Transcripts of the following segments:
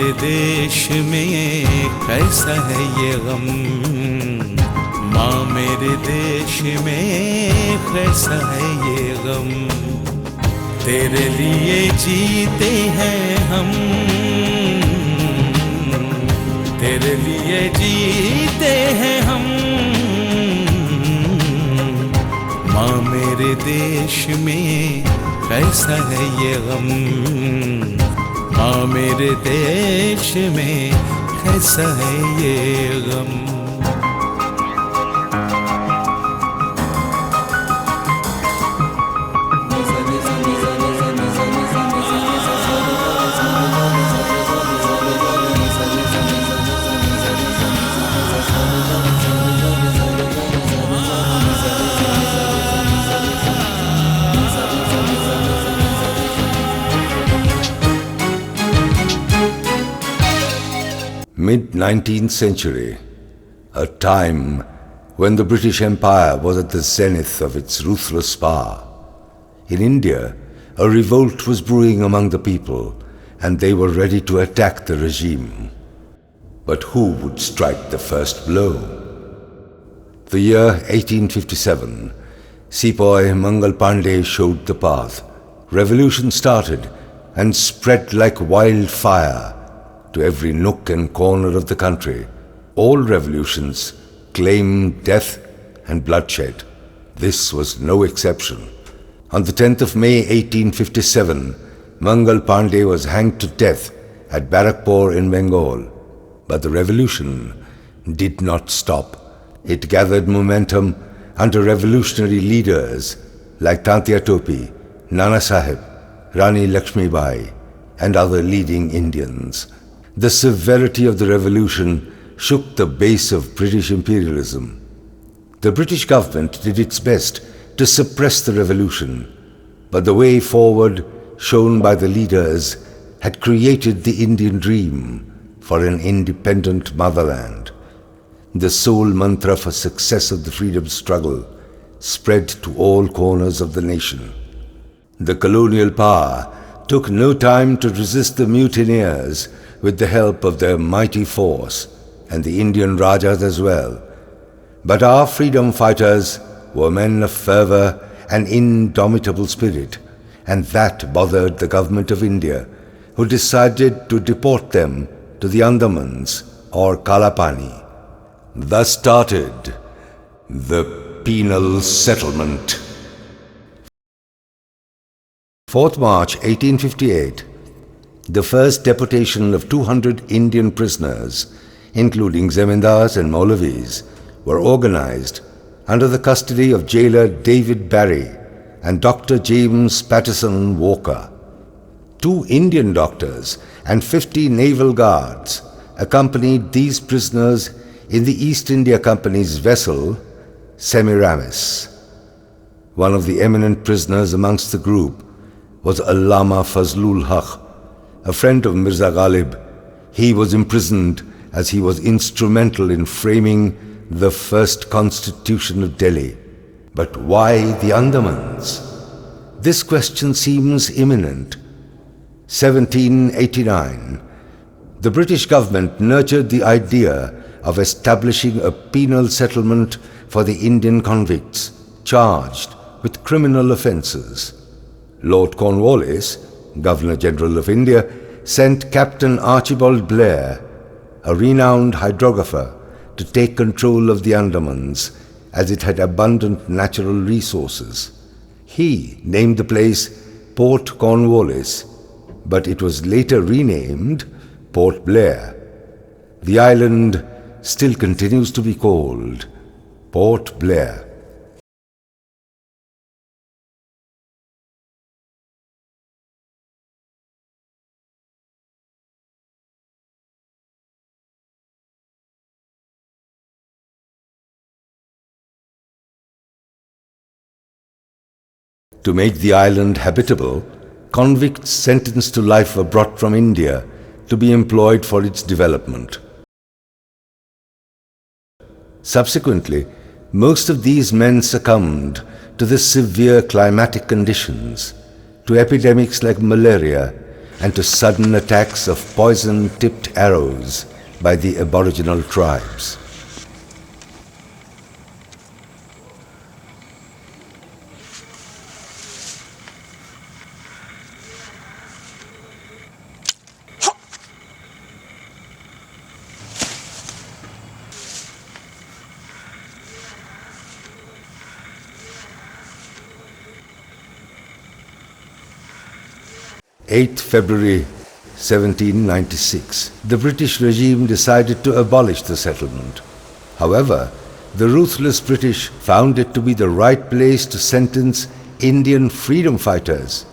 मेरे देश में कैसा है ये गम, माँ मेरे देश में कैसा है ये गम। तेरे लिए जीते हैं हम, तेरे लिए जीते हैं हम, माँ मेरे देश में कैसा है ये गम, माँ मेरे देश में कैसा है ये गम। Mid-19th century, a time when the British Empire was at the zenith of its ruthless power. In India, a revolt was brewing among the people, and they were ready to attack the regime. But who would strike the first blow? The year 1857, Sepoy Mangal Pandey showed the path. Revolution started and spread like wildfire to every nook and corner of the country. All revolutions claim death and bloodshed. This was no exception. On the 10th of May 1857, Mangal Pandey was hanged to death at Barakpur in Bengal. But the revolution did not stop. It gathered momentum under revolutionary leaders like Tantia Topi, Nana Sahib, Rani Lakshmibai, and other leading Indians. The severity of the revolution shook the base of British imperialism. The British government did its best to suppress the revolution, but the way forward shown by the leaders had created the Indian dream for an independent motherland. The sole mantra for success of the freedom struggle spread to all corners of the nation. The colonial power took no time to resist the mutineers with the help of their mighty force, and the Indian Rajas as well. But our freedom fighters were men of fervor and indomitable spirit, and that bothered the government of India, who decided to deport them to the Andamans or Kalapani. Thus started the Penal Settlement. 4th March 1858, the first deputation of 200 Indian prisoners, including Zemindars and Maulavis, were organized under the custody of jailer David Barry and Dr. James Patterson Walker. 2 Indian doctors and 50 naval guards accompanied these prisoners in the East India Company's vessel, Semiramis. One of the eminent prisoners amongst the group was Allama Fazlul Haq, a friend of Mirza Ghalib. He was imprisoned as he was instrumental in framing the first constitution of Delhi. But why the Andamans? This question seems imminent. 1789, the British government nurtured the idea of establishing a penal settlement for the Indian convicts charged with criminal offences. Lord Cornwallis, Governor-General of India, sent Captain Archibald Blair, a renowned hydrographer, to take control of the Andamans, as it had abundant natural resources. He named the place Port Cornwallis, but it was later renamed Port Blair. The island still continues to be called Port Blair. To make the island habitable, convicts sentenced to life were brought from India to be employed for its development. Subsequently, most of these men succumbed to the severe climatic conditions, to epidemics like malaria, and to sudden attacks of poison-tipped arrows by the aboriginal tribes. February 1796, the British regime decided to abolish the settlement. However, the ruthless British found it to be the right place to sentence Indian freedom fighters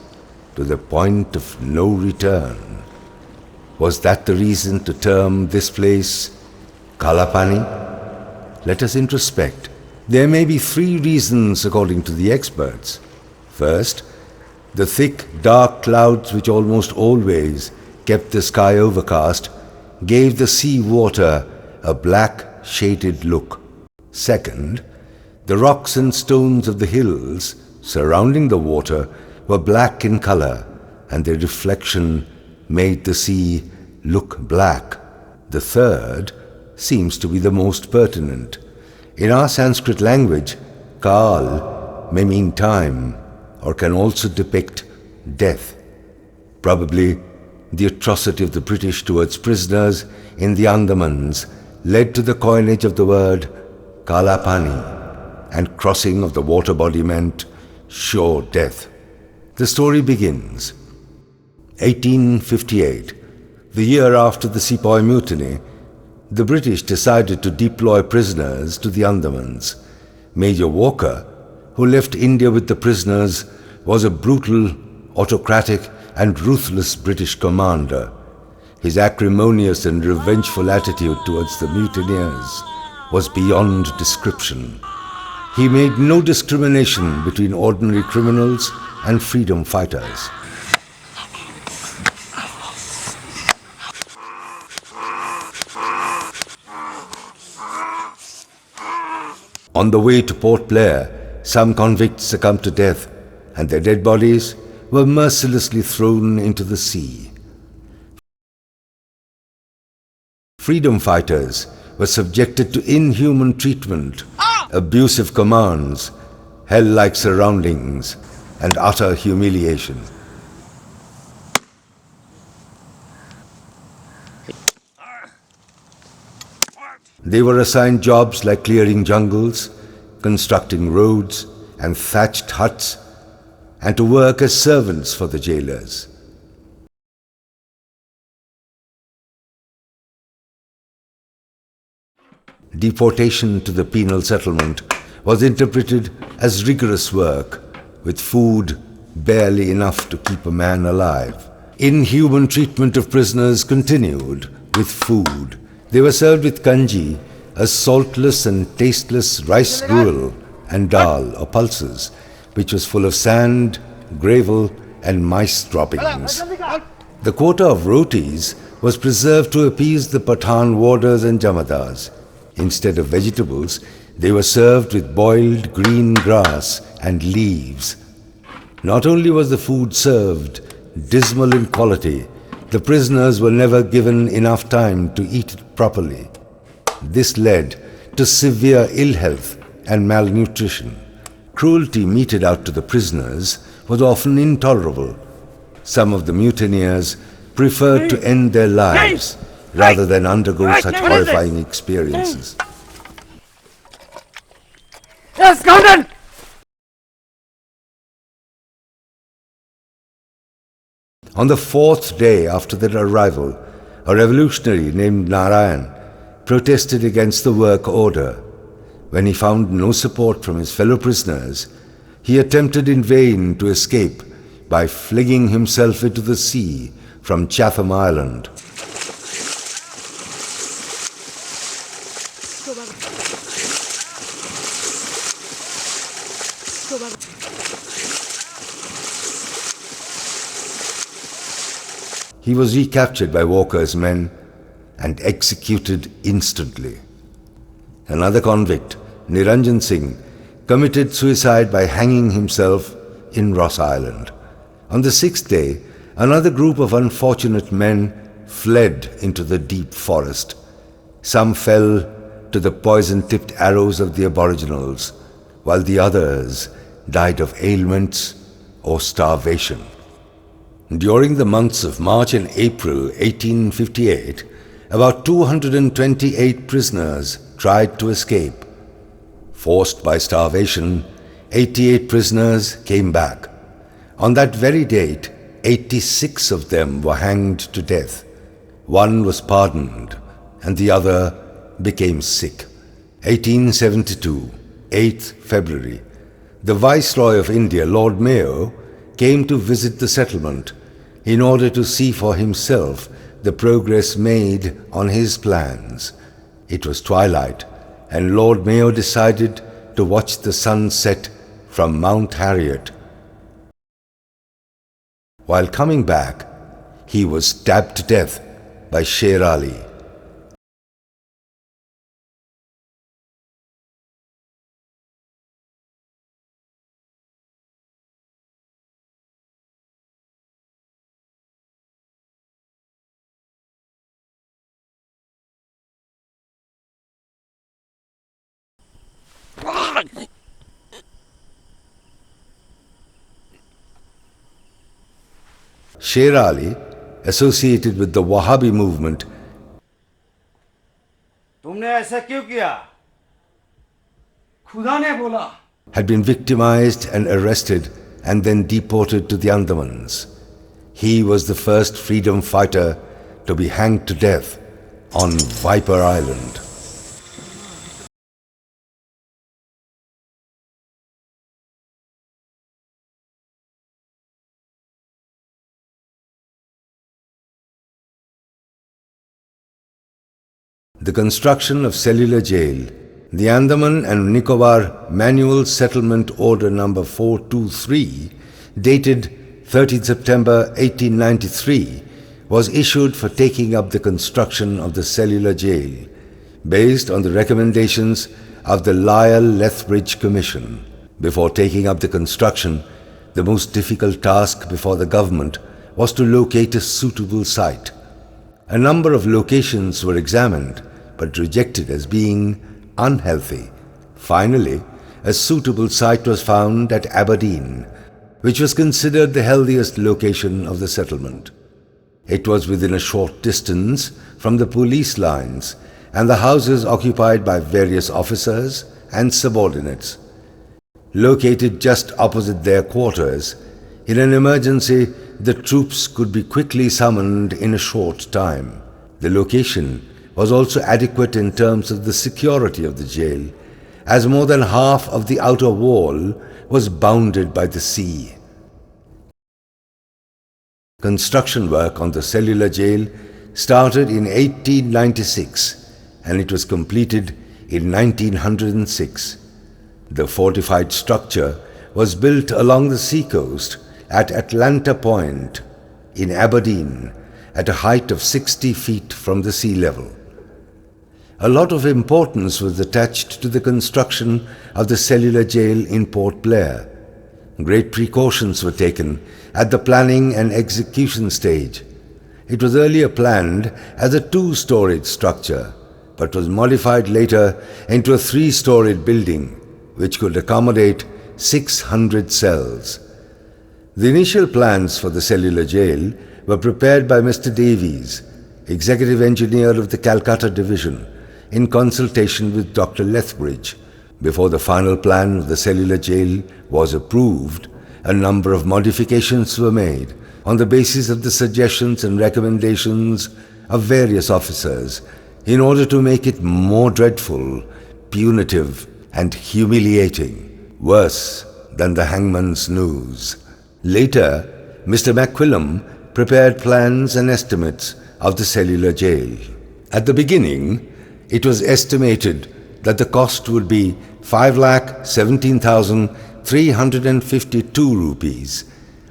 to the point of no return. Was that the reason to term this place Kalapani? Let us introspect. There may be three reasons according to the experts. First, the thick, dark clouds which almost always kept the sky overcast gave the sea water a black, shaded look. Second, the rocks and stones of the hills surrounding the water were black in color, and their reflection made the sea look black. The third seems to be the most pertinent. In our Sanskrit language, Kal may mean time, or can also depict death. Probably the atrocity of the British towards prisoners in the Andamans led to the coinage of the word Kalapani, and crossing of the water body meant sure death. The story begins. 1858, the year after the Sepoy Mutiny, the British decided to deploy prisoners to the Andamans. Major Walker, who left India with the prisoners, was a brutal, autocratic and ruthless British commander. His acrimonious and revengeful attitude towards the mutineers was beyond description. He made no discrimination between ordinary criminals and freedom fighters. On the way to Port Blair, some convicts succumbed to death, and their dead bodies were mercilessly thrown into the sea. Freedom fighters were subjected to inhuman treatment, abusive commands, hell-like surroundings, and utter humiliation. They were assigned jobs like clearing jungles, constructing roads and thatched huts, and to work as servants for the jailers. Deportation to the penal settlement was interpreted as rigorous work, with food barely enough to keep a man alive. Inhuman treatment of prisoners continued with food. They were served with kanji, a saltless and tasteless rice gruel, and dal or pulses, which was full of sand, gravel, and mice droppings. The quota of rotis was preserved to appease the Pathan warders and jamadars. Instead of vegetables, they were served with boiled green grass and leaves. Not only was the food served dismal in quality, the prisoners were never given enough time to eat it properly. This led to severe ill health and malnutrition. Cruelty meted out to the prisoners was often intolerable. Some of the mutineers preferred to end their lives rather than undergo such horrifying experiences. Yes, Captain! On the fourth day after their arrival, a revolutionary named Narayan protested against the work order. When he found no support from his fellow prisoners, he attempted in vain to escape by flinging himself into the sea from Chatham Island. He was recaptured by Walker's men and executed instantly. Another convict, Niranjan Singh, committed suicide by hanging himself in Ross Island. On the sixth day, another group of unfortunate men fled into the deep forest. Some fell to the poison-tipped arrows of the aboriginals, while the others died of ailments or starvation. During the months of March and April 1858, about 228 prisoners tried to escape. Forced by starvation, 88 prisoners came back. On that very date, 86 of them were hanged to death. One was pardoned, and the other became sick. 1872, 8th February. The Viceroy of India, Lord Mayo, came to visit the settlement in order to see for himself the progress made on his plans. It was twilight, and Lord Mayo decided to watch the sun set from Mount Harriet. While coming back, he was stabbed to death by Sher Ali. Sher Ali, associated with the Wahhabi movement, तुमने ऐसा क्यों किया? खुदा ने बोला। had been victimized and arrested and then deported to the Andamans. He was the first freedom fighter to be hanged to death on Viper Island. The construction of Cellular Jail, the Andaman and Nicobar Manual Settlement Order number 423, dated 30 September 1893, was issued for taking up the construction of the Cellular Jail, based on the recommendations of the Lyell-Lethbridge Commission. Before taking up the construction, the most difficult task before the government was to locate a suitable site. A number of locations were examined, but rejected as being unhealthy. Finally, a suitable site was found at Aberdeen, which was considered the healthiest location of the settlement. It was within a short distance from the police lines and the houses occupied by various officers and subordinates. Located just opposite their quarters, in an emergency, the troops could be quickly summoned in a short time. The location was also adequate in terms of the security of the jail, as more than half of the outer wall was bounded by the sea. Construction work on the cellular jail started in 1896 and it was completed in 1906. The fortified structure was built along the seacoast at Atlanta Point in Aberdeen at a height of 60 feet from the sea level. A lot of importance was attached to the construction of the cellular jail in Port Blair. Great precautions were taken at the planning and execution stage. It was earlier planned as a two-storied structure, but was modified later into a three-storied building, which could accommodate 600 cells. The initial plans for the cellular jail were prepared by Mr. Davies, executive engineer of the Calcutta Division, in consultation with Dr. Lethbridge. Before the final plan of the cellular jail was approved, a number of modifications were made on the basis of the suggestions and recommendations of various officers in order to make it more dreadful, punitive, and humiliating, worse than the hangman's noose. Later, Mr. McQuillam prepared plans and estimates of the cellular jail. At the beginning, it was estimated that the cost would be 5,17,352 rupees,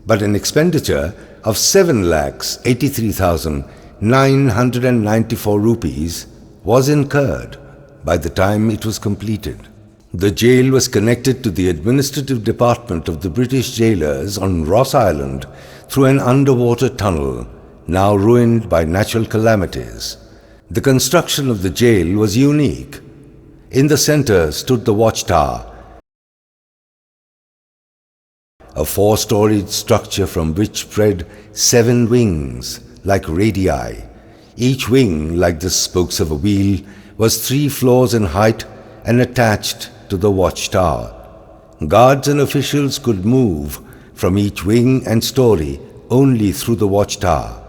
but an expenditure of 7,83,994 rupees was incurred by the time it was completed. The jail was connected to the administrative department of the British jailers on Ross Island through an underwater tunnel, now ruined by natural calamities. The construction of the jail was unique. In the center stood the watchtower, a 4-storied structure from which spread 7 wings like radii. Each wing, like the spokes of a wheel, was 3 floors in height and attached to the watchtower. Guards and officials could move from each wing and story only through the watchtower.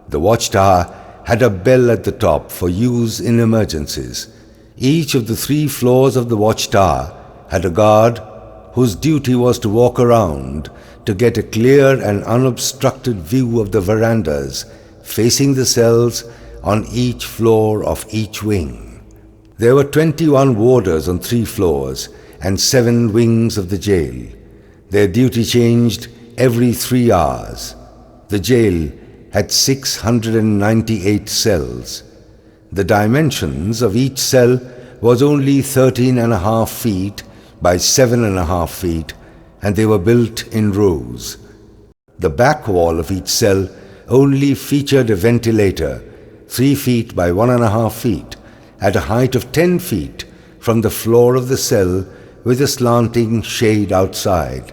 The watchtower had a bell at the top for use in emergencies. Each of the 3 floors of the watchtower had a guard whose duty was to walk around to get a clear and unobstructed view of the verandas facing the cells on each floor of each wing. There were 21 warders on 3 floors and 7 wings of the jail. Their duty changed every 3 hours. The jail had 698 cells. The dimensions of each cell was only 13.5 feet by 7.5 feet, and they were built in rows. The back wall of each cell only featured a ventilator, 3 feet by 1.5 feet, at a height of 10 feet from the floor of the cell, with a slanting shade outside.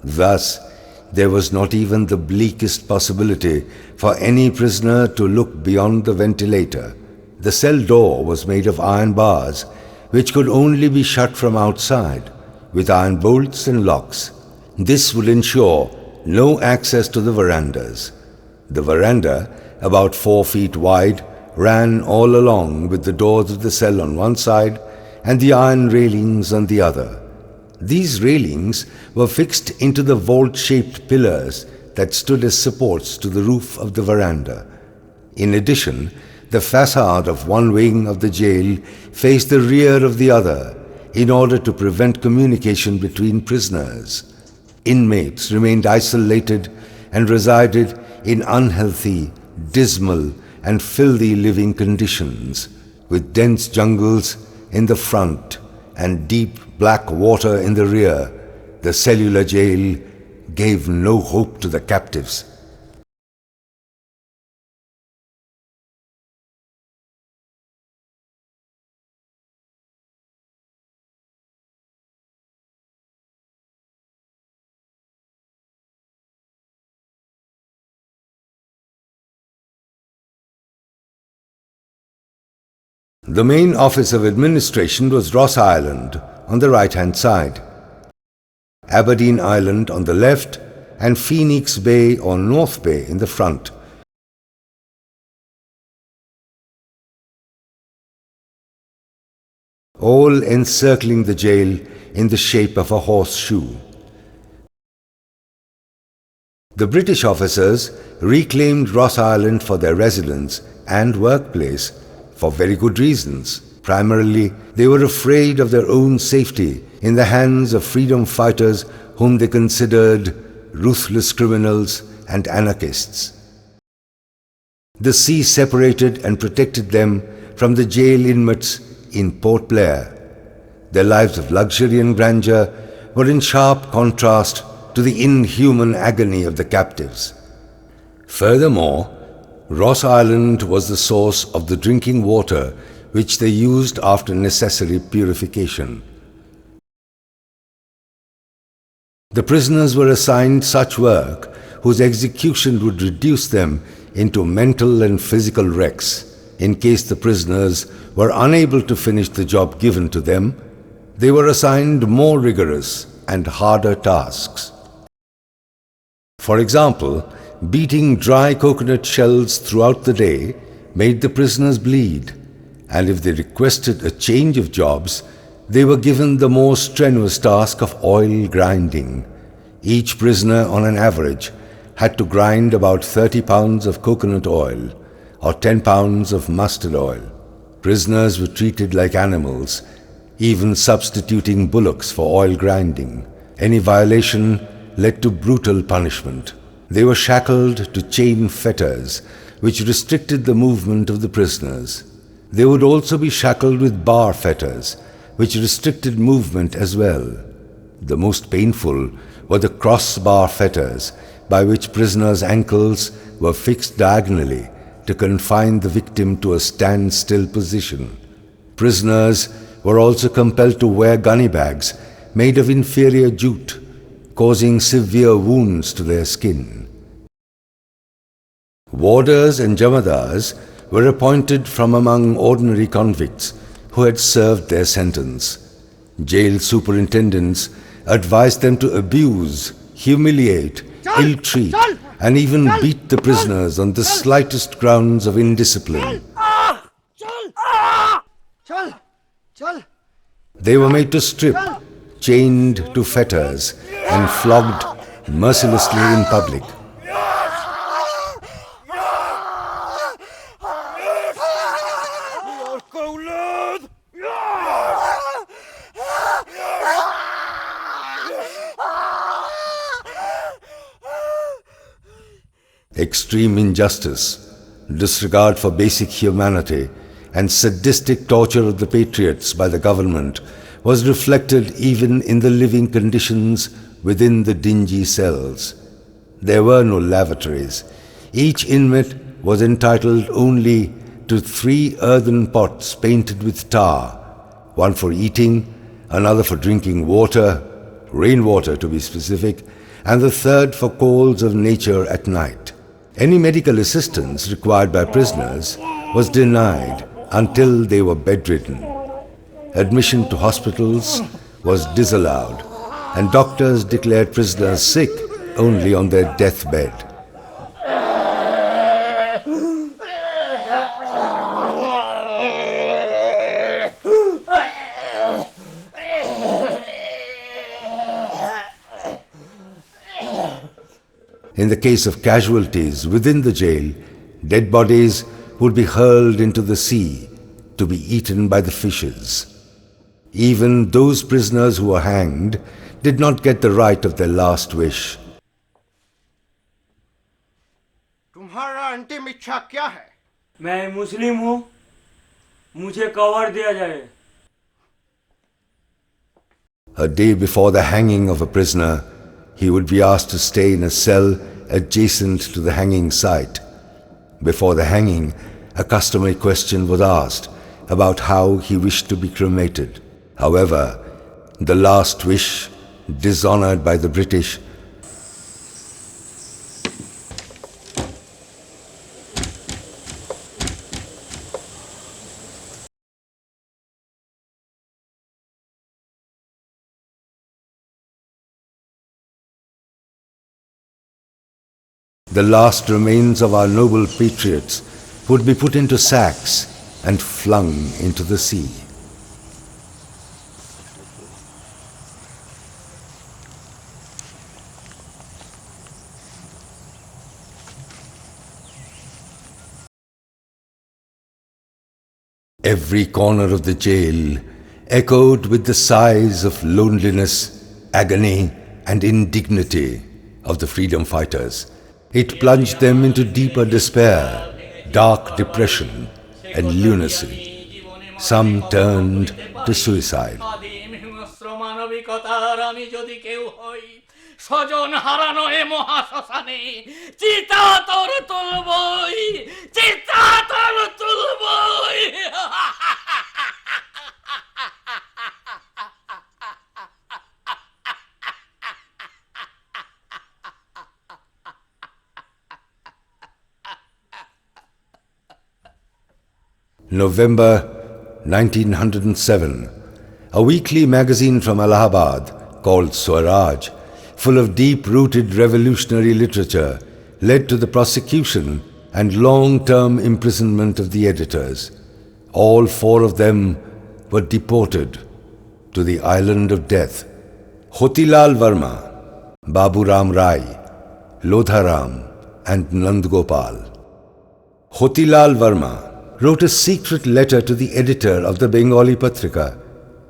Thus, there was not even the bleakest possibility for any prisoner to look beyond the ventilator. The cell door was made of iron bars, which could only be shut from outside, with iron bolts and locks. This would ensure no access to the verandas. The veranda, about 4 feet wide, ran all along with the doors of the cell on one side and the iron railings on the other. These railings were fixed into the vault-shaped pillars that stood as supports to the roof of the veranda. In addition, the facade of one wing of the jail faced the rear of the other in order to prevent communication between prisoners. Inmates remained isolated and resided in unhealthy, dismal, and filthy living conditions, with dense jungles in the front and deep black water in the rear. The cellular jail gave no hope to the captives. The main office of administration was Ross Island on the right-hand side, Aberdeen Island on the left, and Phoenix Bay or North Bay in the front. All encircling the jail in the shape of a horseshoe. The British officers reclaimed Ross Island for their residence and workplace for very good reasons. Primarily, they were afraid of their own safety in the hands of freedom fighters whom they considered ruthless criminals and anarchists. The sea separated and protected them from the jail inmates in Port Blair. Their lives of luxury and grandeur were in sharp contrast to the inhuman agony of the captives. Furthermore, Ross Island was the source of the drinking water which they used after necessary purification. The prisoners were assigned such work whose execution would reduce them into mental and physical wrecks. In case the prisoners were unable to finish the job given to them, they were assigned more rigorous and harder tasks. For example, beating dry coconut shells throughout the day made the prisoners bleed, and if they requested a change of jobs, they were given the more strenuous task of oil grinding. Each prisoner, on an average, had to grind about 30 pounds of coconut oil or 10 pounds of mustard oil. Prisoners were treated like animals, even substituting bullocks for oil grinding. Any violation led to brutal punishment. They were shackled to chain fetters, which restricted the movement of the prisoners. They would also be shackled with bar fetters, which restricted movement as well. The most painful were the crossbar fetters by which prisoners' ankles were fixed diagonally to confine the victim to a standstill position. Prisoners were also compelled to wear gunny bags made of inferior jute, causing severe wounds to their skin. Warders and jamadars were appointed from among ordinary convicts who had served their sentence. Jail superintendents advised them to abuse, humiliate, ill-treat, and even beat the prisoners on the slightest grounds of indiscipline. They were made to strip, chained to fetters, and flogged mercilessly in public. Extreme injustice, disregard for basic humanity, and sadistic torture of the patriots by the government was reflected even in the living conditions within the dingy cells. There were no lavatories. Each inmate was entitled only to 3 earthen pots painted with tar, one for eating, another for drinking water, rainwater to be specific, and the third for calls of nature at night. Any medical assistance required by prisoners was denied until they were bedridden. Admission to hospitals was disallowed, and doctors declared prisoners sick only on their deathbed. In the case of casualties within the jail, dead bodies would be hurled into the sea to be eaten by the fishes. Even those prisoners who were hanged did not get the right of their last wish. तुम्हारा अंतिम इच्छा क्या है? मैं मुस्लिम हूँ, मुझे cover दिया जाए. A day before the hanging of a prisoner, he would be asked to stay in a cell adjacent to the hanging site. Before the hanging, a customary question was asked about how he wished to be cremated. However, the last wish, dishonored by the British, the last remains of our noble patriots would be put into sacks and flung into the sea. Every corner of the jail echoed with the sighs of loneliness, agony, and indignity of the freedom fighters. It plunged them into deeper despair, dark depression, and lunacy. Some turned to suicide. November 1907, a weekly magazine from Allahabad called Swaraj, full of deep-rooted revolutionary literature, led to the prosecution and long-term imprisonment of the editors. All 4 of them were deported to the island of death. Hotilal Verma, Babu Ram Rai, Lodharam, and Nandgopal. Hotilal Verma wrote a secret letter to the editor of the Bengali Patrika,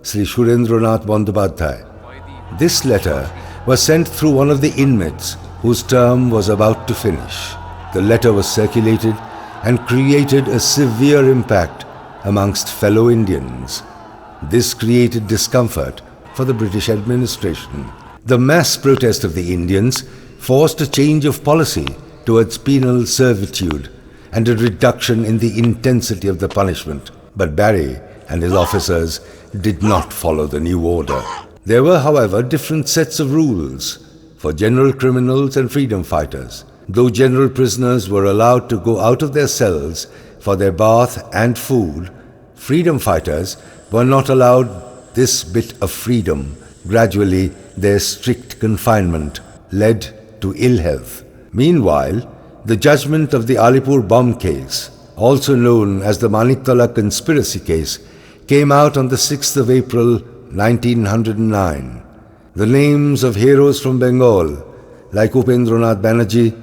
Sri Surendranath Bandyopadhyay. This letter was sent through one of the inmates whose term was about to finish. The letter was circulated and created a severe impact amongst fellow Indians. This created discomfort for the British administration. The mass protest of the Indians forced a change of policy towards penal servitude and a reduction in the intensity of the punishment. But Barry and his officers did not follow the new order. There were, however, different sets of rules for general criminals and freedom fighters. Though general prisoners were allowed to go out of their cells for their bath and food, freedom fighters were not allowed this bit of freedom. Gradually, their strict confinement led to ill health. Meanwhile, the judgment of the Alipur bomb case, also known as the Maniktala conspiracy case, came out on the 6th of April 1909. The names of heroes from Bengal like Upendranath Banerjee,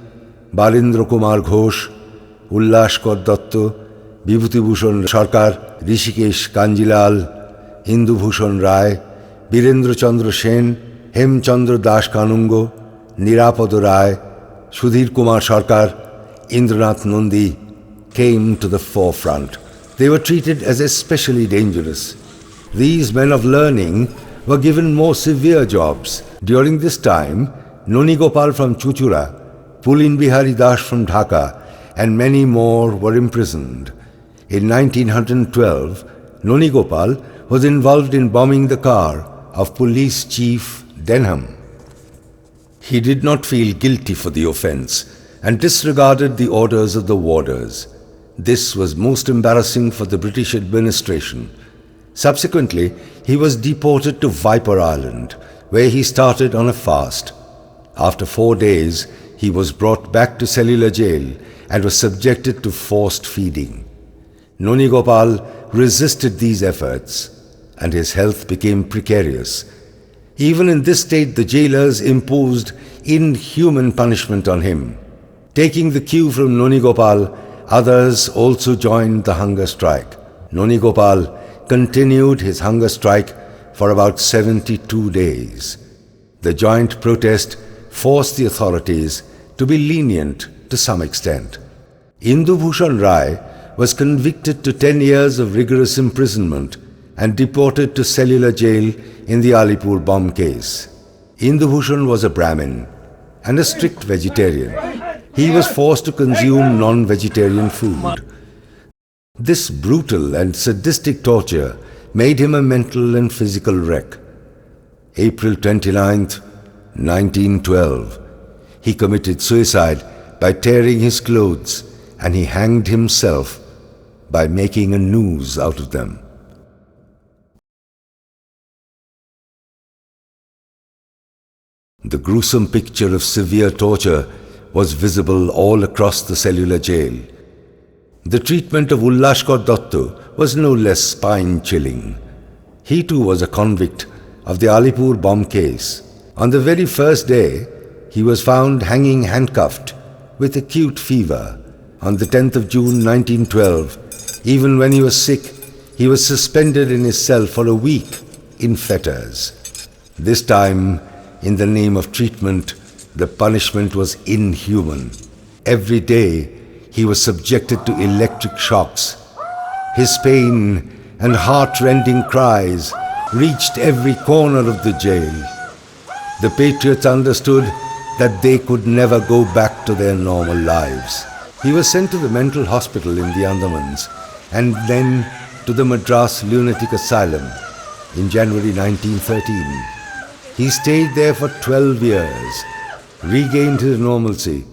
Balendra Kumar Ghosh, Ullashkar Datta, Vibhuti Bhushan Sarkar, Rishikesh Kanjilal, Indu Bhushan Rai, Birendra Chandra Sen, Hem Chandra Das Kanungo, Nirapada Rai, Sudhir Kumar Sarkar, Indranath Nandi came to the forefront. They were treated as especially dangerous. These men of learning were given more severe jobs. During this time, Noni Gopal from Chuchura, Pulin Bihari Das from Dhaka, and many more were imprisoned. In 1912, Noni Gopal was involved in bombing the car of Police Chief Denham. He did not feel guilty for the offense and disregarded the orders of the warders. This was most embarrassing for the British administration. Subsequently, he was deported to Viper Island, where he started on a fast. After 4 days, he was brought back to Cellular Jail and was subjected to forced feeding. Noni Gopal resisted these efforts, and his health became precarious. Even in this state, the jailers imposed inhuman punishment on him. Taking the cue from Noni Gopal, others also joined the hunger strike. Noni Gopal continued his hunger strike for about 72 days. The joint protest forced the authorities to be lenient to some extent. Indu Bhushan Rai was convicted to 10 years of rigorous imprisonment and deported to Cellular Jail in the Alipur bomb case. Indu Bhushan was a Brahmin and a strict vegetarian. He was forced to consume non-vegetarian food. This brutal and sadistic torture made him a mental and physical wreck. April 29th, 1912, he committed suicide by tearing his clothes, and he hanged himself by making a noose out of them. The gruesome picture of severe torture was visible all across the Cellular Jail. The treatment of Ullashkar Datta was no less spine-chilling. He too was a convict of the Alipur bomb case. On the very first day, he was found hanging handcuffed with acute fever. On the 10th of June 1912, even when he was sick, he was suspended in his cell for a week in fetters. This time, in the name of treatment, the punishment was inhuman. Every day, he was subjected to electric shocks. His pain and heart-rending cries reached every corner of the jail. The patriots understood that they could never go back to their normal lives. He was sent to the mental hospital in the Andamans and then to the Madras Lunatic Asylum in January 1913. He stayed there for 12 years, regained his normalcy,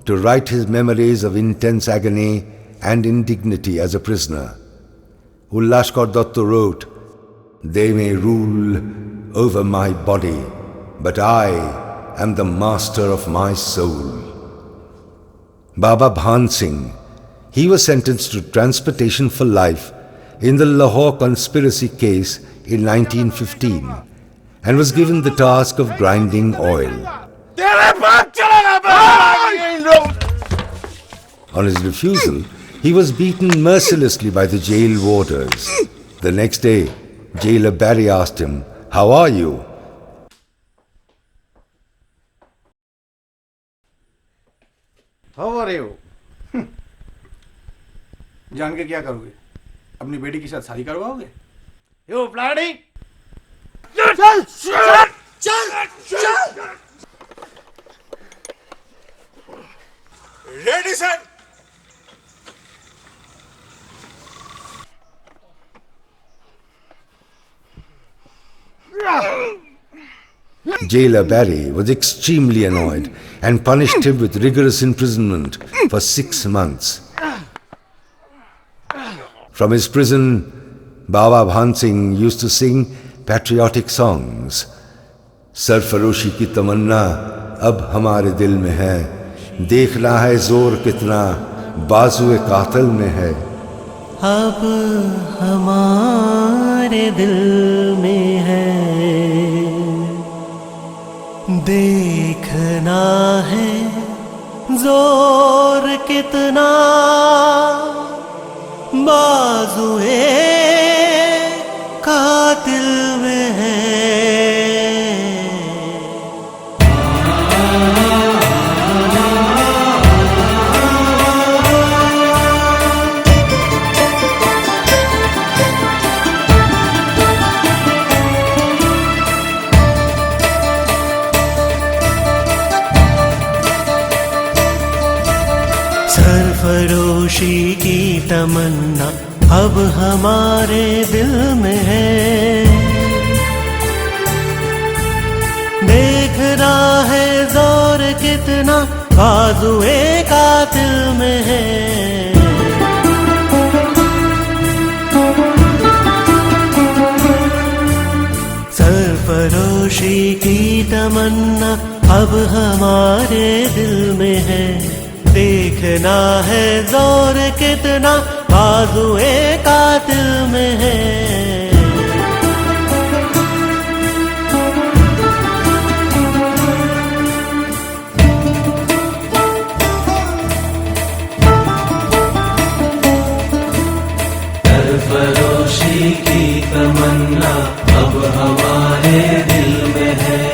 to write his memories of intense agony and indignity as a prisoner. Ullashkar Datta wrote, "They may rule over my body, but I am the master of my soul." Baba Bhan Singh, he was sentenced to transportation for life in the Lahore conspiracy case in 1915 and was given the task of grinding oil. On his refusal, he was beaten mercilessly by the jail warders. The next day, jailer Barry asked him, "How are you?" How are you? जान के क्या करोगे? अपनी बेटी के साथ शादी करवाओगे? You bloody! Ready, sir? Jailer Barry was extremely annoyed and punished him with rigorous imprisonment for 6 months. From his prison, Baba Bhan Singh used to sing patriotic songs. सरफरोशी की तमन्ना अब हमारे दिल में है, देखना है जोर कितना बाजुए कातिल में है. अब हमारे दिल में है, देखना है जोर कितना बाजुए कातिल में है. सरफरोशी की तमन्ना अब हमारे दिल में है, देखना है जोर कितना बाजुए कातिल में है. सरफरोशी की तमन्ना अब हमारे दिल में है, देखना है जोर कितना बाजुए कातिल में है. सरफरोशी की तमन्ना अब हमारे दिल में है.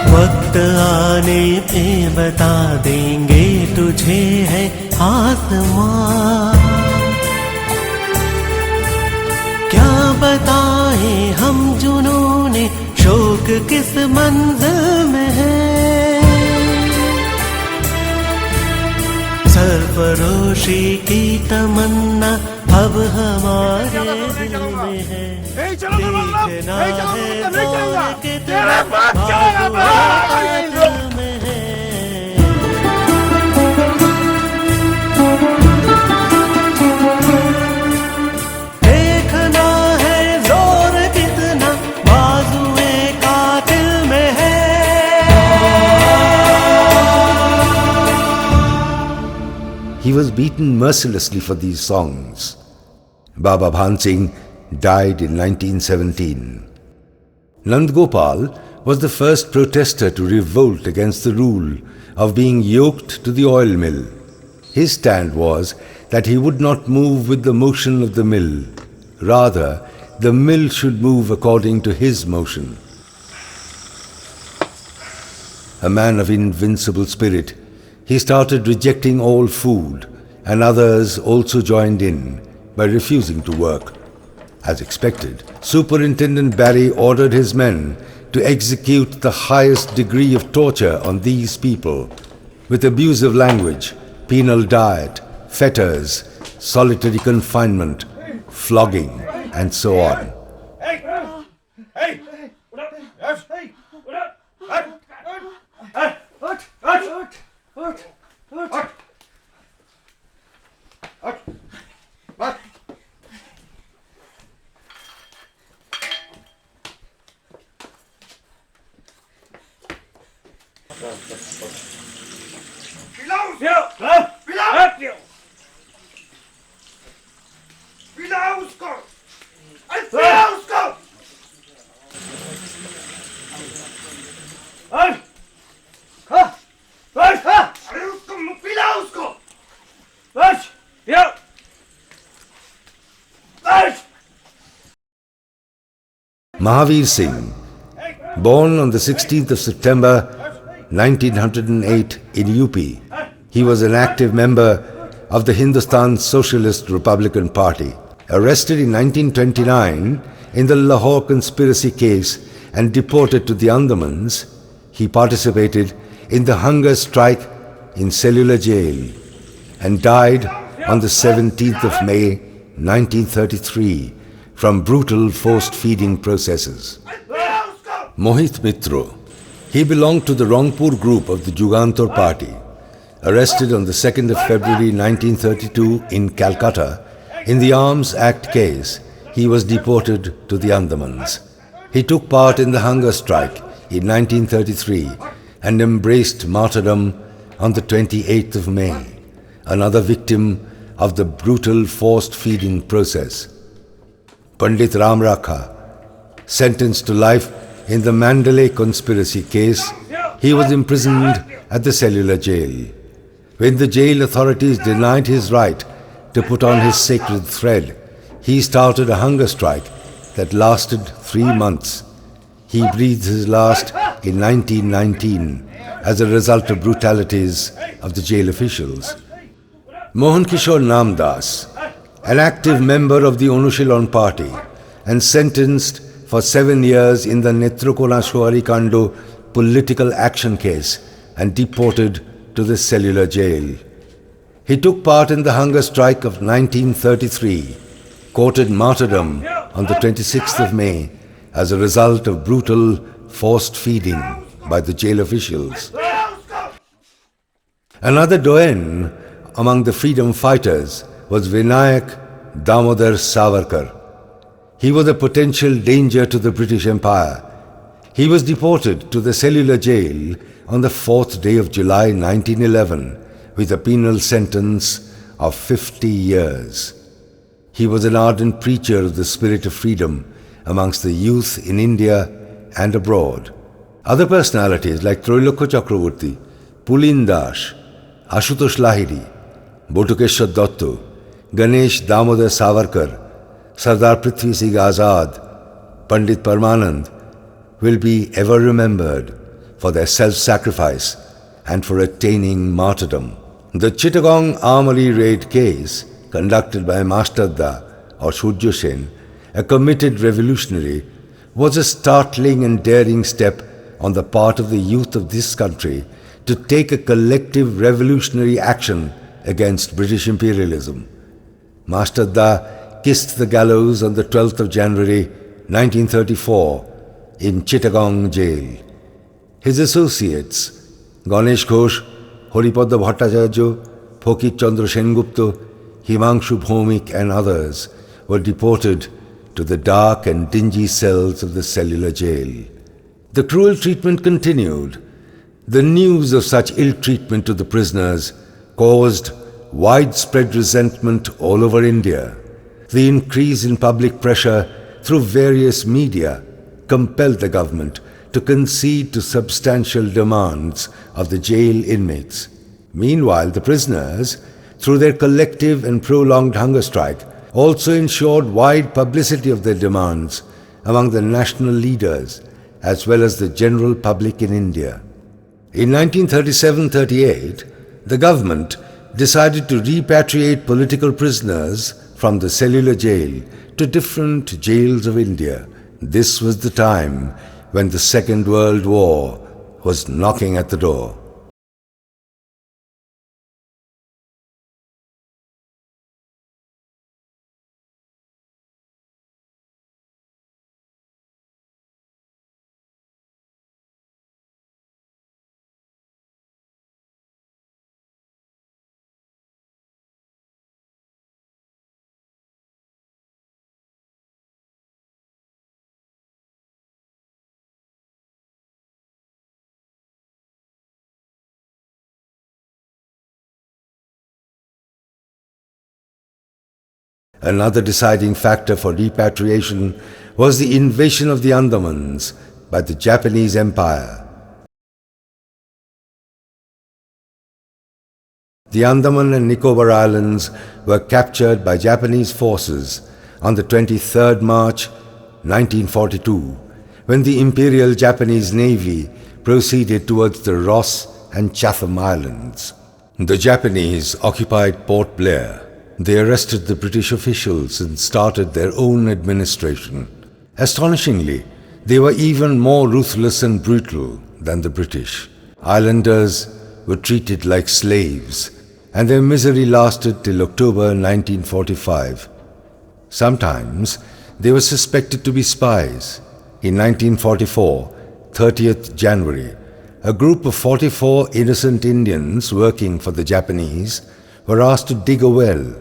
वक्त आने पे बता देंगे तुझे है आसमां, क्या बताए हम जुनूने शोक किस मंजिल में है. सरफरोशी की तमन्ना अब हमारे दिल में है, देखना है जोर कितना बाजुए कातिल में है. देखना है जोर कितना बाजुए कातिल में है. He was beaten mercilessly for these songs. Baba Bhan Singh died in 1917. Nand Gopal was the first protester to revolt against the rule of being yoked to the oil mill. His stand was that he would not move with the motion of the mill. Rather, the mill should move according to his motion. A man of invincible spirit, he started rejecting all food, and others also joined in by refusing to work. As expected, Superintendent Barry ordered his men to execute the highest degree of torture on these people, with abusive language, penal diet, fetters, solitary confinement, flogging, and so on. Mahavir Singh, born on the 16th of September 1908 in UP, He was an active member of the Hindustan Socialist Republican Party. Arrested in 1929 in the Lahore conspiracy case and deported to the Andamans, he participated in the hunger strike in Cellular Jail and died on the 17th of May 1933 from brutal forced feeding processes. Mohit Mitra. He belonged to the Rangpur group of the Jugantar party. Arrested on the 2nd of February 1932 in Calcutta, in the Arms Act case, he was deported to the Andamans. He took part in the hunger strike in 1933 and embraced martyrdom on the 28th of May, another victim of the brutal forced feeding process. Pandit Ram Rakha, sentenced to life in the Mandalay conspiracy case, he was imprisoned at the Cellular Jail. When the jail authorities denied his right to put on his sacred thread, he started a hunger strike that lasted 3 months. He breathed his last in 1919 as a result of brutalities of the jail officials. Mohan Kishore Namdas, an active member of the Anushilon party and sentenced for 7 years in the Netrokona Shuari Kando political action case and deported to the Cellular Jail. He took part in the hunger strike of 1933, courted martyrdom on the 26th of May as a result of brutal forced feeding by the jail officials. Another doyen among the freedom fighters was Vinayak Damodar Savarkar. He was a potential danger to the British Empire. He was deported to the Cellular Jail on the 4th day of July 1911 with a penal sentence of 50 years. He was an ardent preacher of the spirit of freedom amongst the youth in India and abroad. Other personalities like Troilokho Chakraborty, Pulin Das, Ashutosh Lahiri, Botukeshwar Dotto, Ganesh Damodar Savarkar, Sardar Prithvi Singh Azad, Pandit Parmanand will be ever remembered for their self-sacrifice and for attaining martyrdom. The Chittagong Armory raid case, conducted by Mastadda or Surjo Sen, a committed revolutionary, was a startling and daring step on the part of the youth of this country to take a collective revolutionary action against British imperialism. Mastadda kissed the gallows on the 12th of January 1934 in Chittagong Jail. His associates, Ganesh Ghosh, Horipadda Bhattacharya, Phokit Chandra Sengupta, Himangshu Bhomik and others were deported to the dark and dingy cells of the Cellular Jail. The cruel treatment continued. The news of such ill treatment to the prisoners caused widespread resentment all over India. The increase in public pressure through various media compelled the government to concede to substantial demands of the jail inmates. Meanwhile, the prisoners, through their collective and prolonged hunger strike, also ensured wide publicity of their demands among the national leaders as well as the general public in India. In 1937-38, the government decided to repatriate political prisoners from the Cellular Jail to different jails of India. This was the time when the Second World War was knocking at the door. Another deciding factor for repatriation was the invasion of the Andamans by the Japanese Empire. The Andaman and Nicobar Islands were captured by Japanese forces on the 23rd March 1942, when the Imperial Japanese Navy proceeded towards the Ross and Chatham Islands. The Japanese occupied Port Blair. They arrested the British officials and started their own administration. Astonishingly, they were even more ruthless and brutal than the British. Islanders were treated like slaves, and their misery lasted till October 1945. Sometimes they were suspected to be spies. In 1944, 30th January, a group of 44 innocent Indians working for the Japanese were asked to dig a well.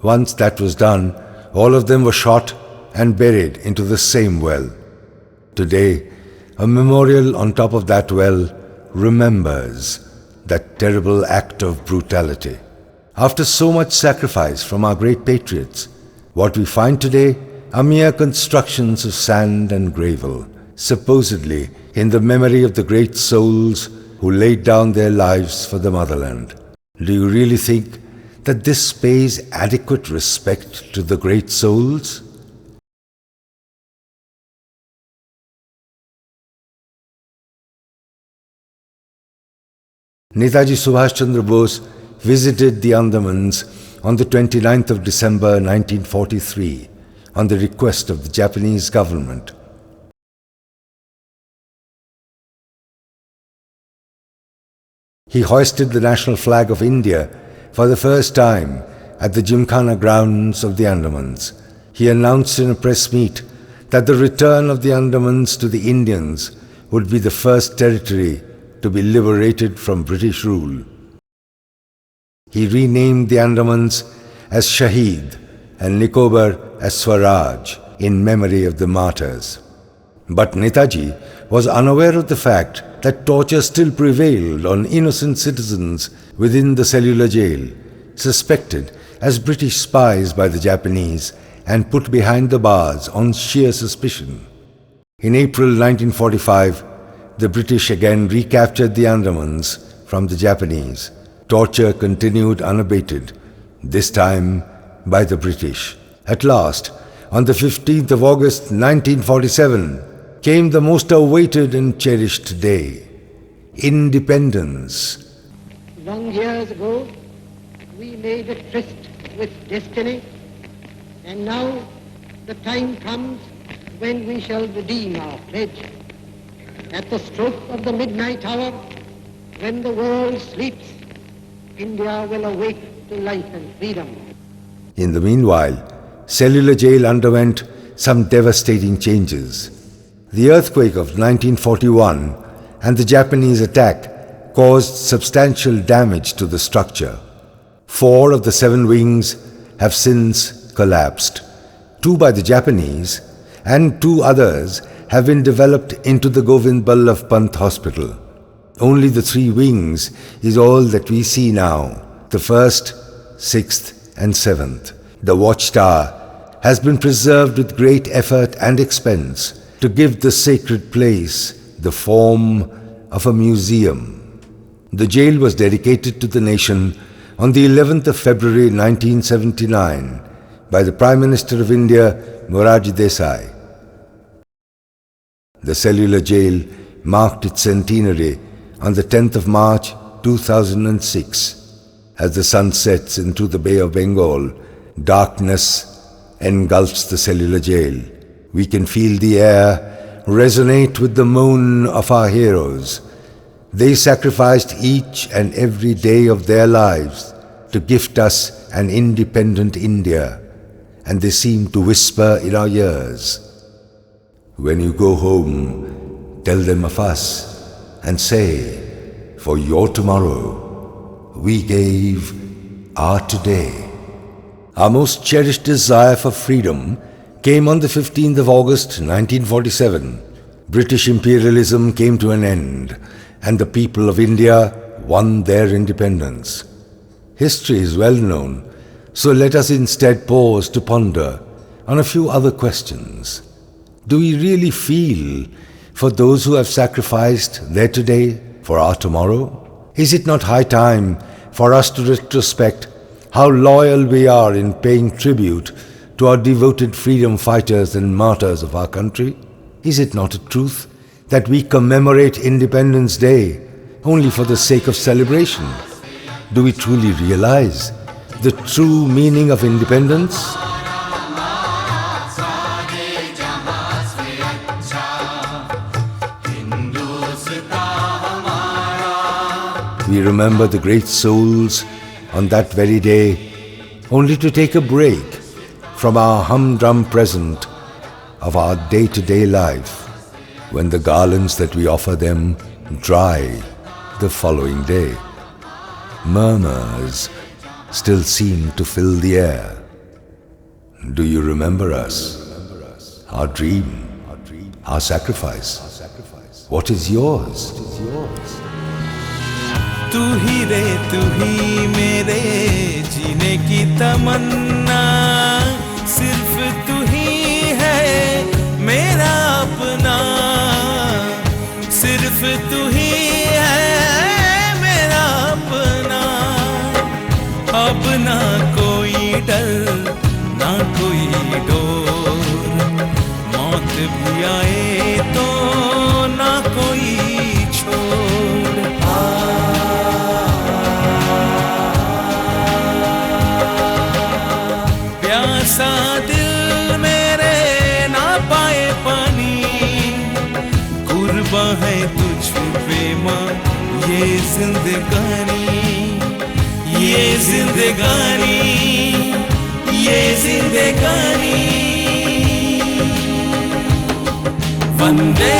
Once that was done, all of them were shot and buried into the same well. Today, a memorial on top of that well remembers that terrible act of brutality. After so much sacrifice from our great patriots, what we find today are mere constructions of sand and gravel, supposedly in the memory of the great souls who laid down their lives for the motherland. Do you really think that this pays adequate respect to the great souls? Netaji Subhash Chandra Bose visited the Andamans on the 29th of December 1943 on the request of the Japanese government. He hoisted the national flag of India for the first time at the Gymkhana grounds of the Andamans. He announced in a press meet that the return of the Andamans to the Indians would be the first territory to be liberated from British rule. He renamed the Andamans as Shaheed and Nicobar as Swaraj in memory of the martyrs. But Netaji was unaware of the fact that torture still prevailed on innocent citizens within the cellular jail, suspected as British spies by the Japanese and put behind the bars on sheer suspicion. In April 1945, the British again recaptured the Andamans from the Japanese. Torture continued unabated, this time by the British. At last, on the 15th of August 1947, came the most awaited and cherished day, independence. Long years ago, we made a tryst with destiny, and now the time comes when we shall redeem our pledge. At the stroke of the midnight hour, when the world sleeps, India will awake to life and freedom. In the meanwhile, cellular jail underwent some devastating changes. The earthquake of 1941 and the Japanese attack caused substantial damage to the structure. 4 of the 7 wings have since collapsed. 2 by the Japanese and 2 others have been developed into the Govind Ballabh Pant Hospital. Only the 3 wings is all that we see now, the 1st, 6th and 7th. The watchtower has been preserved with great effort and expense to give the sacred place the form of a museum. The jail was dedicated to the nation on the 11th of February 1979 by the Prime Minister of India, Morarji Desai. The cellular jail marked its centenary on the 10th of March 2006. As the sun sets into the Bay of Bengal, darkness engulfs the cellular jail. We can feel the air resonate with the moan of our heroes. They sacrificed each and every day of their lives to gift us an independent India, and they seem to whisper in our ears. When you go home, tell them of us and say, for your tomorrow, we gave our today. Our most cherished desire for freedom came on the 15th of August 1947. British imperialism came to an end, and the people of India won their independence. History is well known, so let us instead pause to ponder on a few other questions. Do we really feel for those who have sacrificed their today for our tomorrow? Is it not high time for us to retrospect how loyal we are in paying tribute to our devoted freedom fighters and martyrs of our country? Is it not a truth that we commemorate Independence Day only for the sake of celebration? Do we truly realize the true meaning of independence? We remember the great souls on that very day, only to take a break from our humdrum present of our day-to-day life, when the garlands that we offer them dry the following day. Murmurs still seem to fill the air. Do you remember us? Our dream, our sacrifice. What is yours? तू ही रे तू ही मेरे जीने की तमन्ना, सिर्फ तू ही है मेरा अपना, सिर्फ तू ही है मेरा अपना। अब ना कोई डर ना कोई डोर, मौत भी आए तो ना कोई छोड़। प्यासा दिल मेरे ना पाए पानी, कुर्बान है तुझ पे माँ ये जिंदगानी, ये जिंदगानी, ये जिंदगानी। वंदे